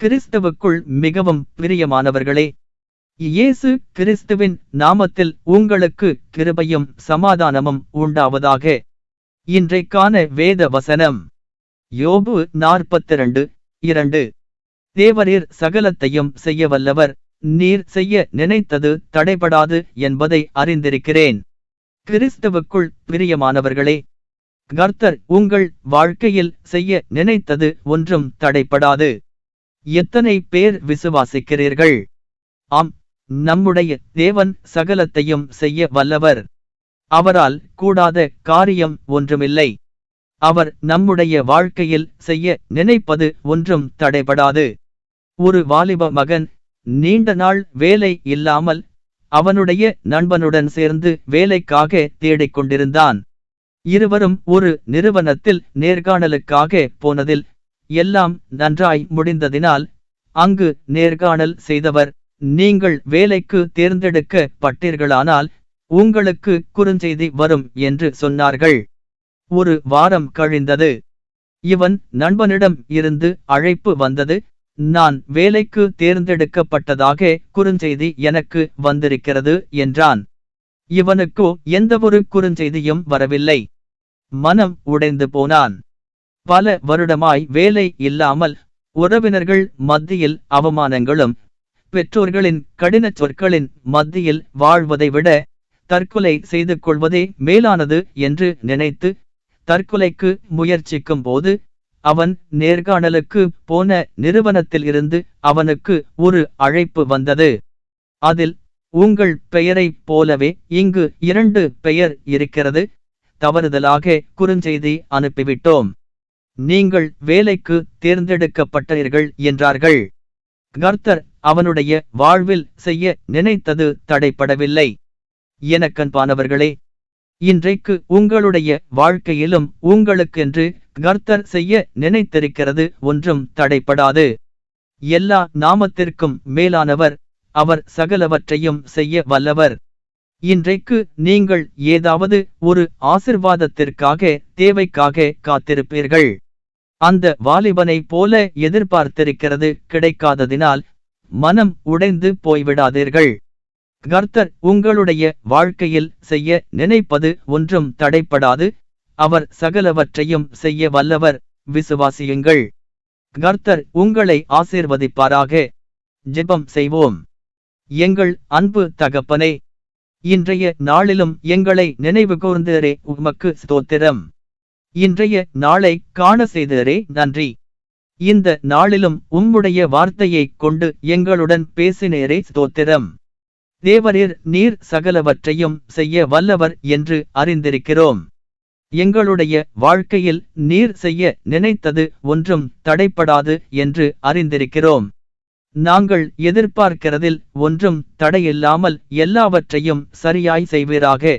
கிறிஸ்துவுக்குள் மிகவும் பிரியமானவர்களே, இயேசு கிறிஸ்துவின் நாமத்தில் உங்களுக்கு கிருபையும் சமாதானமும் உண்டாவதாக. இன்றைக்கான வேத வசனம் யோபு 42:2. தேவரீர் சகலத்தையும் செய்ய வல்லவர், நீர் செய்ய நினைத்தது தடைபடாது என்பதை அறிந்திருக்கிறேன். கிறிஸ்துவுக்குள் பிரியமானவர்களே, கர்த்தர் உங்கள் வாழ்க்கையில் செய்ய நினைத்தது ஒன்றும் தடைபடாது. எத்தனை பேர் விசுவாசிக்கிறீர்கள்? ஆம், நம்முடைய தேவன் சகலத்தையும் செய்ய வல்லவர். அவரால் கூடாத காரியம் ஒன்றுமில்லை. அவர் நம்முடைய வாழ்க்கையில் செய்ய நினைப்பது ஒன்றும் தடைபடாது. ஒரு வாலிப மகன் நீண்ட நாள் வேலை இல்லாமல் அவனுடைய நண்பனுடன் சேர்ந்து வேலைக்காக தேடிக்கொண்டிருந்தான். இருவரும் ஒரு நிறுவனத்தில் நேர்காணலுக்காக போனதில் எல்லாம் நன்றாய் முடிந்ததினால் அங்கு நேர்காணல் செய்தவர், நீங்கள் வேலைக்கு தேர்ந்தெடுக்கப்பட்டீர்களானால் உங்களுக்கு குறுஞ்செய்தி வரும் என்று சொன்னார்கள். ஒரு வாரம் கழிந்தது. இவன் நண்பனிடம் இருந்து அழைப்பு வந்தது, நான் வேலைக்கு தேர்ந்தெடுக்கப்பட்டதாக குறுஞ்செய்தி எனக்கு வந்திருக்கிறது என்றான். இவனுக்கோ எந்தவொரு குறுஞ்செய்தியும் வரவில்லை. மனம் உடைந்து போனான். பல வருடமாய் வேலை இல்லாமல் உறவினர்கள் மத்தியில் அவமானங்களும் பெற்றோர்களின் கடின சொற்களின் மத்தியில் வாழ்வதை விட தற்கொலை செய்து கொள்வதே மேலானது என்று நினைத்து தற்கொலைக்கு முயற்சிக்கும் போது அவன் நேர்காணலுக்கு போன நிறுவனத்தில் இருந்து அவனுக்கு ஒரு அழைப்பு வந்தது. அதில், உங்கள் பெயரைப் போலவே இங்கு 2 பெயர் இருக்கிறது, தவறுதலாக குறுஞ்செய்தி அனுப்பிவிட்டோம், நீங்கள் வேலைக்கு தேர்ந்தெடுக்கப்பட்டீர்கள் என்றார்கள். கர்த்தர் அவனுடைய வாழ்வில் செய்ய நினைத்தது தடைபடவில்லை. எனக்கன்பானவர்களே, இன்றைக்கு உங்களுடைய வாழ்க்கையிலும் உங்களுக்கென்று கர்த்தர் செய்ய நினைத்திருக்கிறது ஒன்றும் தடைபடாது. எல்லா நாமத்திற்கும் மேலானவர், அவர் சகலவற்றையும் செய்ய வல்லவர். இன்றைக்கு நீங்கள் ஏதாவது ஒரு ஆசிர்வாதத்திற்காக தேவைக்காக காத்திருப்பீர்கள். அந்த வாலிபனை போல எதிர்பார்த்திருக்கிறது கிடைக்காததினால் மனம் உடைந்து போய்விடாதீர்கள். கர்த்தர் உங்களுடைய வாழ்க்கையில் செய்ய நினைப்பது ஒன்றும் தடைபடாது. அவர் சகலவற்றையும் செய்ய வல்லவர். விசுவாசியுங்கள். கர்த்தர் உங்களை ஆசீர்வதிப்பாராக. ஜெபம் செய்வோம். எங்கள் அன்பு தகப்பனே, இன்றைய நாளிலும் எங்களை நினைவு கூர்ந்தீரே, உமக்கு ஸ்தோத்திரம். இன்றைய நாளை காண செய்தீரே, நன்றி. இந்த நாளிலும் உம்முடைய வார்த்தையைக் கொண்டு எங்களுடன் பேசினீரே, ஸ்தோத்திரம். தேவரீர் நீர் சகலவற்றையும் செய்ய வல்லவர் என்று அறிந்திருக்கிறோம். எங்களுடைய வாழ்க்கையில் நீர் செய்ய நினைத்தது ஒன்றும் தடைபடாது என்று அறிந்திருக்கிறோம். நாங்கள் எதிர்பார்க்கிறதில் ஒன்றும் தடையில்லாமல் எல்லாவற்றையும் சரியாய் செய்வீராக.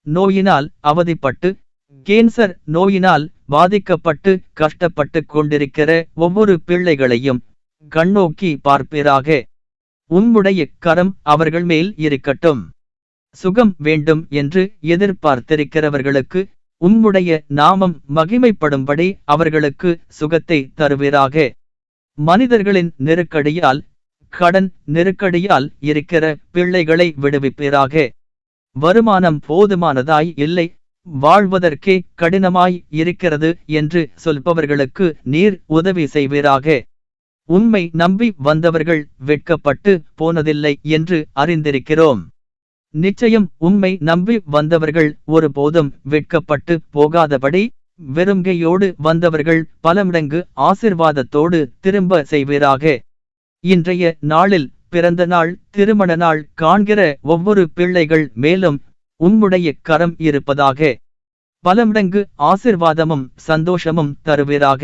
நோயினால் அவதிப்பட்டு கேன்சர் நோயினால் பாதிக்கப்பட்டு கஷ்டப்பட்டு கொண்டிருக்கிற ஒவ்வொரு பிள்ளைகளையும் கண்ணோக்கி பார்ப்பீராக. உம்முடைய கரம் அவர்கள் மேல் இருக்கட்டும். சுகம் வேண்டும் என்று எதிர்பார்த்திருக்கிறவர்களுக்கு உம்முடைய நாமம் மகிமைப்படும்படி அவர்களுக்கு சுகத்தை தருவீராக. மனிதர்களின் நெருக்கடியால், கடன் நெருக்கடியால் இருக்கிற பிள்ளைகளை விடுவிப்பீராக. வருமானம் போதுமானதாய் இல்லை, வாழ்வதற்கே கடினமாய் இருக்கிறது என்று சொல்பவர்களுக்கு நீர் உதவி செய்வீராக. உம்மை நம்பி வந்தவர்கள் வெட்கப்பட்டு போனதில்லை என்று அறிந்திருக்கிறோம். நிச்சயம் உம்மை நம்பி வந்தவர்கள் ஒருபோதும் வெட்கப்பட்டு போகாதபடி வெறுங்கையோடு வந்தவர்கள் பல மடங்கு ஆசிர்வாதத்தோடு திரும்ப செய்வீராக. இன்றைய நாளில் பிறந்த நாள், திருமண நாள் காண்கிற ஒவ்வொரு பிள்ளைகள் மேலும் உம்முடைய கரம் இருப்பதாக. பல மடங்கு ஆசிர்வாதமும் சந்தோஷமும் தருவீராக.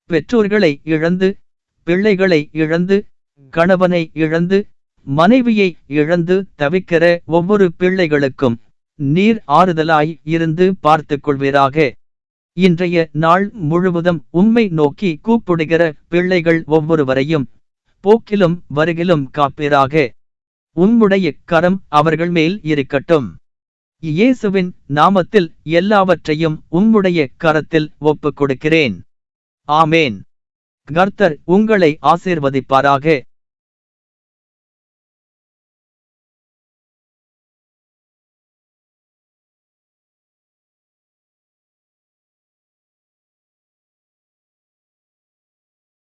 பெற்றோர்களை இழந்து, பிள்ளைகளை இழந்து, கணவனை இழந்து, மனைவியை இழந்து தவிக்கிற ஒவ்வொரு பிள்ளைகளுக்கும் நீர் ஆறுதலாய் இருந்து பார்த்துக் கொள்வீராக. இன்றைய நாள் முழுவதும் உம்மை நோக்கி கூப்பிடுகிற பிள்ளைகள் ஒவ்வொருவரையும் போக்கிலும் வருகிலும் காப்பீராக. உம்முடைய கரம் அவர்கள் மேல் இருக்கட்டும். இயேசுவின் நாமத்தில் எல்லாவற்றையும் உம்முடைய கரத்தில் ஒப்புக் கொடுக்கிறேன். ஆமேன். கர்த்தர் உங்களை ஆசீர்வதிப்பாராக.